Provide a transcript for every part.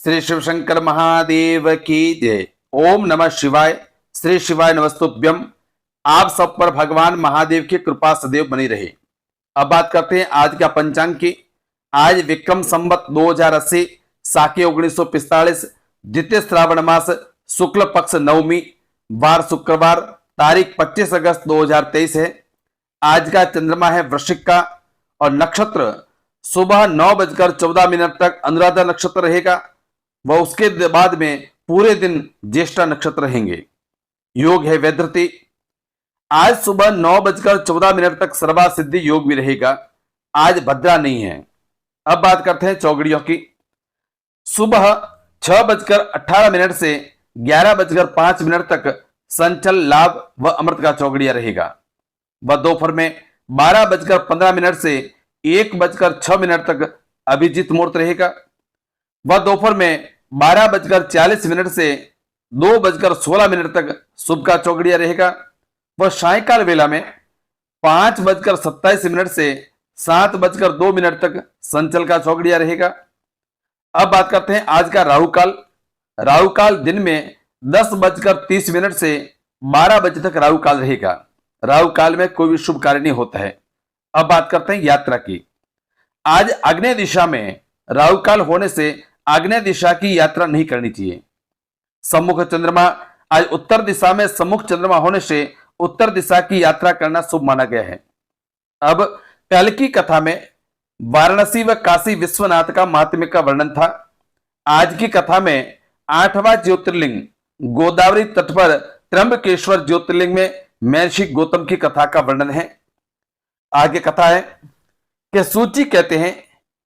श्री शिवशंकर महादेव की जय। ओम नमः शिवाय। श्री शिवाय नमस्तुभ्यम। आप सब पर भगवान महादेव की कृपा सदैव बनी रहे। अब बात करते हैं आज का पंचांग की। आज विक्रम संवत 2080 साके 1945 द्वितीय श्रावण मास शुक्ल पक्ष नवमी वार शुक्रवार तारीख 25 अगस्त 2023 है। आज का चंद्रमा है वृश्चिक का और नक्षत्र सुबह 9:14 तक अनुराधा नक्षत्र रहेगा। वह उसके बाद में पूरे दिन ज्येष्ठा नक्षत्र रहेंगे। योग है वैधृति। आज सुबह 9:14 तक सर्वा सिद्धि योग भी रहेगा। आज भद्रा नहीं है। अब बात करते हैं चौगड़ियों की। सुबह 6:18 से 11:05 तक संचल लाभ व अमृत का चौगड़िया रहेगा। वह दोपहर में 12:15 से 1:06 तक अभिजीत मुहूर्त रहेगा। वह दोपहर में 12:40 से 2:16 तक शुभ का चौगड़िया रहेगा। वह सायकाल वेला में 5:27 से 7:02 तक संचल का चौगड़िया रहेगा। अब बात करते हैं आज का राहु काल। राहु काल दिन में 10:30 से 12 बजे तक राहु काल रहेगा। राहु काल में कोई भी शुभ कार्य नहीं होता है। अब बात करते हैं यात्रा की। आज आग्नेय दिशा में राहु काल होने से आग्नेय दिशा की यात्रा नहीं करनी चाहिए। सम्मुख चंद्रमा आज उत्तर दिशा में सम्मुख चंद्रमा होने से उत्तर दिशा की यात्रा करना शुभ माना गया है। अब कल की कथा में वाराणसी व काशी विश्वनाथ का महात्म्य का वर्णन था। आज की कथा में 8वां ज्योतिर्लिंग गोदावरी तट पर त्र्यंबकेश्वर ज्योतिर्लिंग में महर्षि गौतम की कथा का वर्णन है। आगे कथा है कि सूची कहते हैं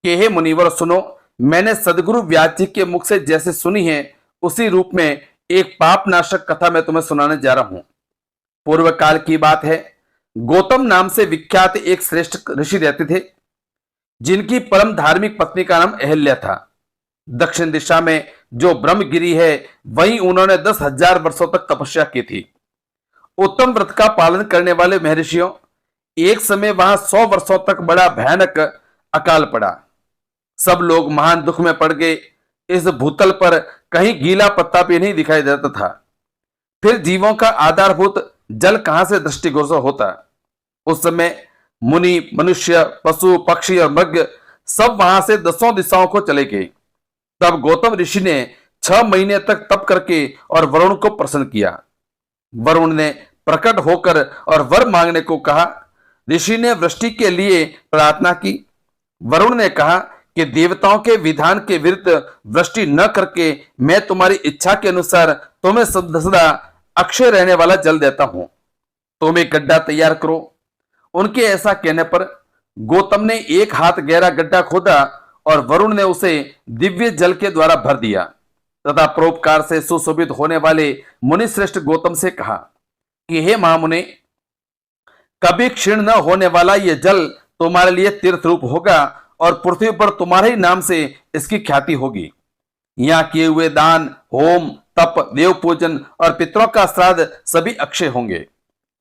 कि हे मुनिवर सुनो, मैंने सदगुरु व्यास जी के मुख से जैसे सुनी है उसी रूप में एक पाप नाशक कथा मैं तुम्हें सुनाने जा रहा हूं। पूर्व काल की बात है। गौतम नाम से विख्यात एक श्रेष्ठ ऋषि रहते थे जिनकी परम धार्मिक पत्नी का नाम अहल्या था। दक्षिण दिशा में जो ब्रह्मगिरी है वहीं उन्होंने 10,000 वर्षों तक तपस्या की थी। उत्तम व्रत का पालन करने वाले महर्षियों एक समय वहां 100 वर्षों तक बड़ा भयानक अकाल पड़ा। सब लोग महान दुख में पड़ गए। इस भूतल पर कहीं गीला पत्ता भी नहीं दिखाई देता था। फिर जीवों का आधारभूत जल कहां से दृष्टिगोचर होता। उस समय मुनि मनुष्य पशु पक्षी और मृग सब वहां से 10 दिशाओं को चले गए। तब गौतम ऋषि ने 6 महीने तक तप करके और वरुण को प्रसन्न किया। वरुण ने प्रकट होकर और वर मांगने को कहा। ऋषि ने वृष्टि के लिए प्रार्थना की। वरुण ने कहा कि देवताओं के विधान के विरुद्ध वृष्टि न करके मैं तुम्हारी इच्छा के अनुसार तुम्हें सदा अक्षय रहने वाला जल देता हूं। तुम एक गड्ढा तैयार करो। उनके ऐसा कहने पर गौतम ने 1 हाथ गहरा गड्ढा खोदा और वरुण ने उसे दिव्य जल के द्वारा भर दिया तथा परोपकार से सुशोभित होने वाले मुनिश्रेष्ठ गौतम से कहा कि हे महामुने, कभी क्षीण न होने वाला यह जल तुम्हारे लिए तीर्थ रूप होगा और पृथ्वी पर तुम्हारे ही नाम से इसकी ख्याति होगी। यहां किए हुए दान, होम, तप, देव पूजन और पितरों का श्राद्ध सभी अक्षय होंगे।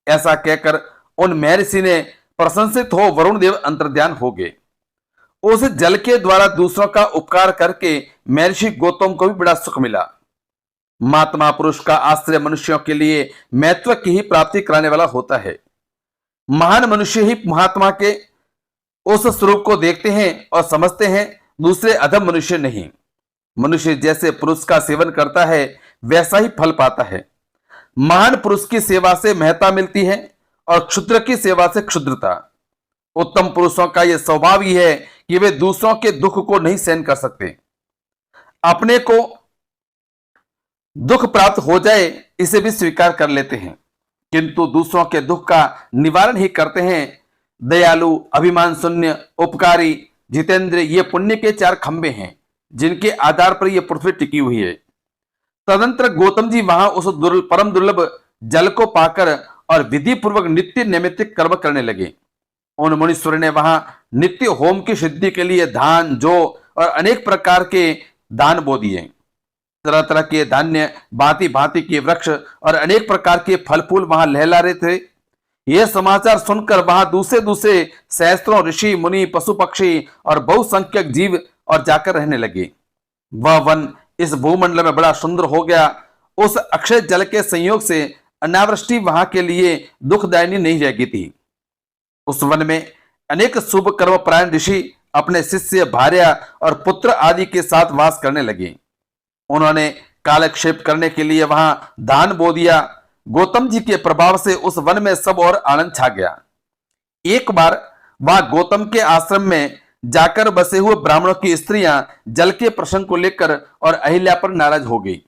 ऐसा कहकर उन महर्षि ने प्रशंसित हो वरुण देव अंतर्ध्यान हो गए। उस जल के द्वारा दूसरों का उपकार करके महर्षि गौतम को भी बड़ा सुख मिला। महात्मा पुरुष का आश्रय मनुष्यों के लिए महत्व की ही प्राप्ति कराने वाला होता है। महान मनुष्य ही महात्मा के उस स्वरूप को देखते हैं और समझते हैं, दूसरे अधम मनुष्य नहीं। मनुष्य जैसे पुरुष का सेवन करता है वैसा ही फल पाता है। महान पुरुष की सेवा से महत्ता मिलती है और क्षुद्र की सेवा से क्षुद्रता। उत्तम पुरुषों का यह स्वभाव ही है कि वे दूसरों के दुख को नहीं सहन कर सकते। अपने को दुख प्राप्त हो जाए इसे भी स्वीकार कर लेते हैं, किंतु दूसरों के दुख का निवारण ही करते हैं। दयालु, अभिमान शून्य, उपकारी, जितेंद्र ये पुण्य के 4 खंबे हैं जिनके आधार पर यह पृथ्वी टिकी हुई है। तदंतर गौतम जी वहां उस परम दुर्लभ जल को पाकर और विधि पूर्वक नित्य नैमित्तिक कर्म करने लगे। उन मुनीश्वर ने वहां नित्य होम की सिद्धि के लिए धान, जौ और अनेक प्रकार के दान बो दिए। तरह तरह के धान्य, भांति भांति के वृक्ष और अनेक प्रकार के फल फूल वहां लहला रहे थे। यह समाचार सुनकर वहां दूसरे दूसरे सहस्त्रों ऋषि मुनि पशु पक्षी और बहुसंख्यक जीव और जाकर रहने लगे। वह वन इस भूमंडल में बड़ा सुंदर हो गया। उस अक्षय जल के संयोग से अनावृष्टि वहां के लिए दुखदायिनी नहीं रहेगी थी। उस वन में अनेक शुभ कर्म परायण ऋषि अपने शिष्य, भार्या और पुत्र आदि के साथ वास करने लगे। उन्होंने कालक्षेप करने के लिए वहां दान बो दिया। गौतम जी के प्रभाव से उस वन में सब और आनंद छा गया। एक बार वहां गौतम के आश्रम में जाकर बसे हुए ब्राह्मणों की स्त्रियां जल के प्रसंग को लेकर और अहिल्या पर नाराज हो गई।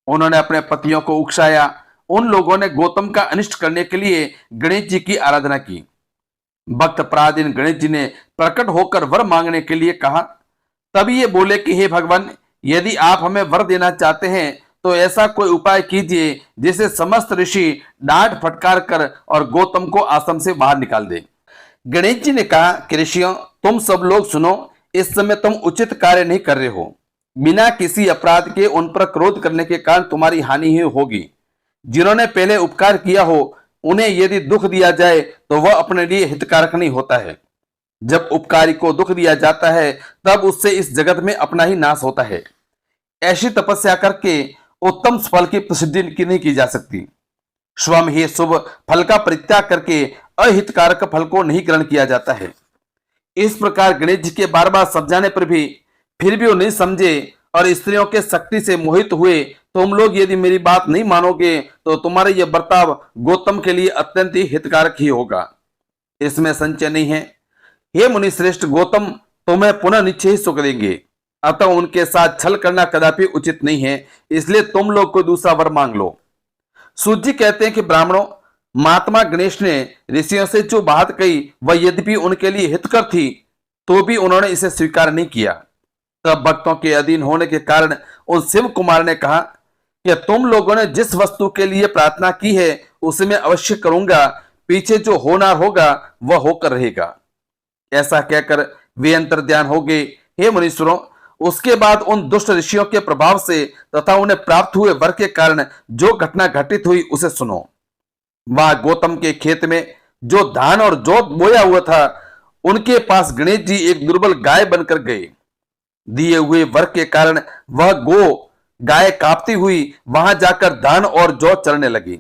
उन्होंने अपने पतियों को उकसाया। उन लोगों ने गौतम का अनिष्ट करने के लिए गणेश जी की आराधना की। भक्त पराधीन गणेश जी ने प्रकट होकर वर मांगने के लिए कहा। तभी ये बोले कि हे भगवान, यदि आप हमें वर देना चाहते हैं तो ऐसा कोई उपाय कीजिए जिसे समस्त ऋषि डांट फटकार कर और गौतम को आश्रम से बाहर निकाल दे। गणेश जी ने कहा कि ऋषियों, तुम सब लोग सुनो, इस समय तुम उचित कार्य नहीं कर रहे हो। बिना किसी अपराध के उन पर क्रोध करने के कारण तुम्हारी हानि ही होगी। जिन्होंने पहले उपकार किया हो उन्हें यदि दुख दिया जाए तो वह अपने लिए हितकारक नहीं होता है। जब उपकारी को दुख दिया जाता है तब उससे इस जगत में अपना ही नाश होता है। ऐसी तपस्या करके उत्तम फल की प्रसिद्धि की नहीं की जा सकती। स्वयं ही शुभ फल का परित्याग करके अहितकारक फल को नहीं ग्रहण किया जाता है। इस प्रकार गणेश जी के बार बार समझाने पर भी फिर भी वो नहीं समझे और स्त्रियों के शक्ति से मोहित हुए। तुम लोग यदि मेरी बात नहीं मानोगे तो तुम्हारा यह बर्ताव गौतम के लिए अत्यंत ही हितकारक ही होगा, इसमें संशय नहीं है। हे मुनि श्रेष्ठ, गौतम तुम्हें पुनः निश्चय ही सुख देंगे, अतः उनके साथ छल करना कदापि उचित नहीं है। इसलिए तुम लोग कोई दूसरा वर मांग लो। सूत जी कहते हैं कि ब्राह्मणों, महात्मा गणेश ने ऋषियों से जो बात कही वह यद्यपि उनके लिए हितकर थी तो भी उन्होंने इसे स्वीकार नहीं किया। तब भक्तों के अधीन होने के कारण उन शिव कुमार ने कहा कि तुम लोगों ने जिस वस्तु के लिए प्रार्थना की है उसे मैं अवश्य करूंगा, पीछे जो होना होगा वह होकर रहेगा। ऐसा कहकर वे अंतर्ध्यान हो गए। हे मुनीश्वरों, उसके बाद उन दुष्ट ऋषियों के प्रभाव से तथा उन्हें प्राप्त हुए वर के कारण जो घटना घटित हुई उसे सुनो। वहां गौतम के खेत में जो धान और जौ बोया हुआ था उनके पास गणेश जी एक दुर्बल गाय बनकर गए। दिए हुए वर के कारण वह गाय कांपती हुई वहां जाकर धान और जौ चरने लगी।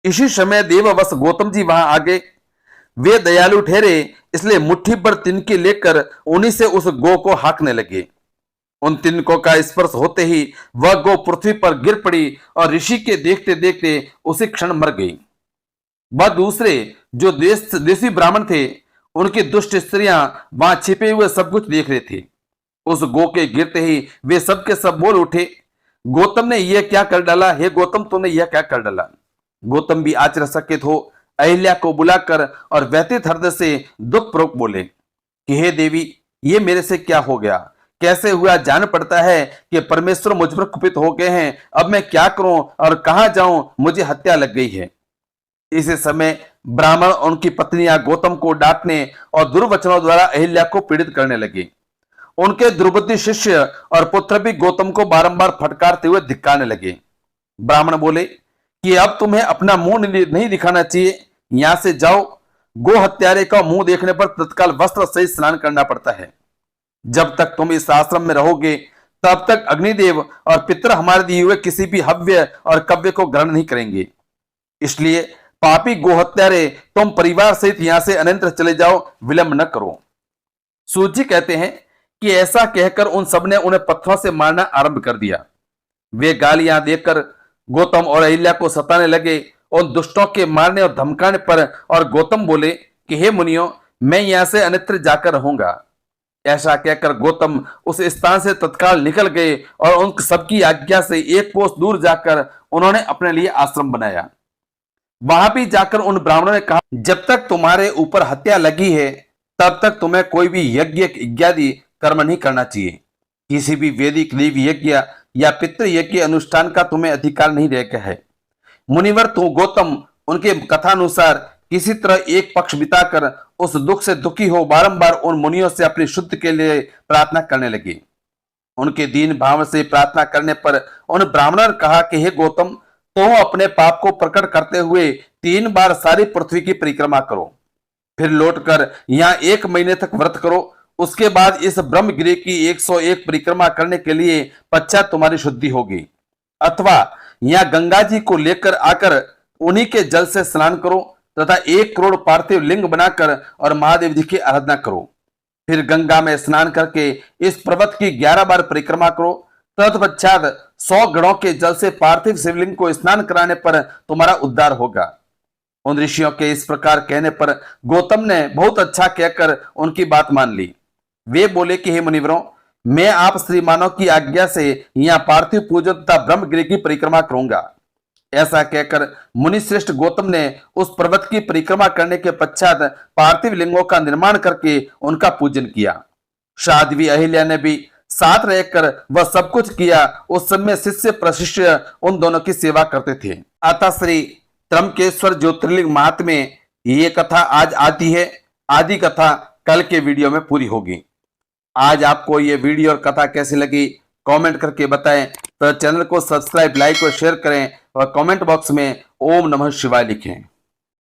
इसी समय देववश गौतम जी वहां आ गए। वे दयालु ठहरे, इसलिए मुट्ठी भर तिनके लेकर उन्हीं से उस गौ को हाँकने लगे। उन तिनकों का स्पर्श होते ही वह गौ पृथ्वी पर गिर पड़ी और ऋषि के देखते देखते उसी क्षण मर गई। वह दूसरे जो देसी ब्राह्मण थे उनकी दुष्ट स्त्रियां वहां छिपे हुए सब कुछ देख रहे थे। उस गौ के गिरते ही वे सब के सब बोल उठे, गौतम ने यह क्या कर डाला? हे गौतम, तुमने यह क्या कर डाला? गौतम भी आश्चर्यचकित हो अहिल्या को बुलाकर और व्यथित हृदय से दुख पूर्वक बोले कि हे देवी, ये मेरे से क्या हो गया? कैसे हुआ? जान पड़ता है कि परमेश्वर मुझ पर कुपित हो गए हैं। अब मैं क्या करूं और कहां जाऊं? मुझे हत्या लग गई है। इसी समय ब्राह्मण और उनकी पत्नियां गौतम को डांटने और दुर्वचनों द्वारा अहिल्या को पीड़ित करने लगे। उनके दुर्बुद्धि शिष्य और पुत्र भी गौतम को बारंबार फटकारते हुए धिक्कारने लगे। ब्राह्मण बोले कि अब तुम्हें अपना मुंह नहीं दिखाना चाहिए, यहां से जाओ। गो हत्यारे का मुंह देखने पर तत्काल वस्त्र सहित स्नान करना पड़ता है। जब तक तुम इस आश्रम में रहोगे तब तक अग्निदेव और पितर हमारे दिए हुए किसी भी हव्य और कव्य को ग्रहण नहीं करेंगे। इसलिए पापी गोहत्यारे, तुम परिवार सहित यहां से अनंतर चले जाओ, विलंब न करो। सूजी कहते हैं कि ऐसा कहकर उन सबने उन्हें पत्थरों से मारना आरंभ कर दिया। वे गालियां देकर गौतम और अहिल्या को सताने लगे। उन दुष्टों के मारने और धमकाने पर और गौतम बोले कि हे मुनियों, मैं यहां से अन्यत्र जाकर रहूंगा। ऐसा कहकर गौतम उस स्थान से तत्काल निकल गए और उन सबकी आज्ञा से एक कोस दूर जाकर उन्होंने अपने लिए आश्रम बनाया। वहां भी जाकर उन ब्राह्मणों ने कहा, जब तक तुम्हारे ऊपर हत्या लगी है तब तक तुम्हें कोई भी यज्ञ इत्यादि कर्म नहीं करना चाहिए। किसी भी वैदिक देवी यज्ञ या पितृ यज्ञ अनुष्ठान का तुम्हें अधिकार नहीं रह गया है। मुनिवर तो गौतम उनके कथानुसार किसी तरह एक पक्ष बिताकर उस दुख से दुखी हो बारंबार उन मुनियों से अपनी शुद्ध के लिए प्रार्थना करने लगे। उनके दीन भाव से प्रार्थना करने पर उन ब्राह्मणों ने कहा कि हे गौतम, तुम अपने पाप को प्रकट करते हुए 3 बार सारी पृथ्वी की परिक्रमा करो, फिर लौटकर यहाँ 1 महीने तक व्रत करो। उसके बाद इस ब्रह्मगिरि की 101 परिक्रमा करने के लिए पश्चात तुम्हारी शुद्धि होगी। अथवा यहाँ गंगा जी को लेकर आकर उन्हीं के जल से स्नान करो तथा 1 करोड़ पार्थिव लिंग बनाकर और महादेव जी की आराधना करो। फिर गंगा में स्नान करके इस पर्वत की 11 बार परिक्रमा करो। तत्पश्चात 100 गणों के जल से पार्थिव शिवलिंग को स्नान कराने पर तुम्हारा उद्धार होगा। उन ऋषियों के इस प्रकार कहने पर गौतम ने बहुत अच्छा कहकर उनकी बात मान ली। वे बोले कि हे मुनिवरों, मैं आप श्रीमानों की आज्ञा से यहाँ पार्थिव पूजन तथा ब्रह्मगिरि की परिक्रमा करूंगा। ऐसा कहकर मुनिश्रेष्ठ गौतम ने उस पर्वत की परिक्रमा करने के पश्चात पार्थिव लिंगों का निर्माण करके उनका पूजन किया। साध्वी अहिल्या ने भी साथ रहकर वह सब कुछ किया। उस समय शिष्य प्रशिष्य उन दोनों की सेवा करते थे। अतः श्री त्र्यंबकेश्वर ज्योतिर्लिंग महात्म्य ये कथा आज आती है, आदि कथा कल के वीडियो में पूरी होगी। आज आपको ये वीडियो और कथा कैसी लगी कमेंट करके बताएं। तो चैनल को सब्सक्राइब, लाइक और शेयर करें और कमेंट बॉक्स में ओम नमः शिवाय लिखें।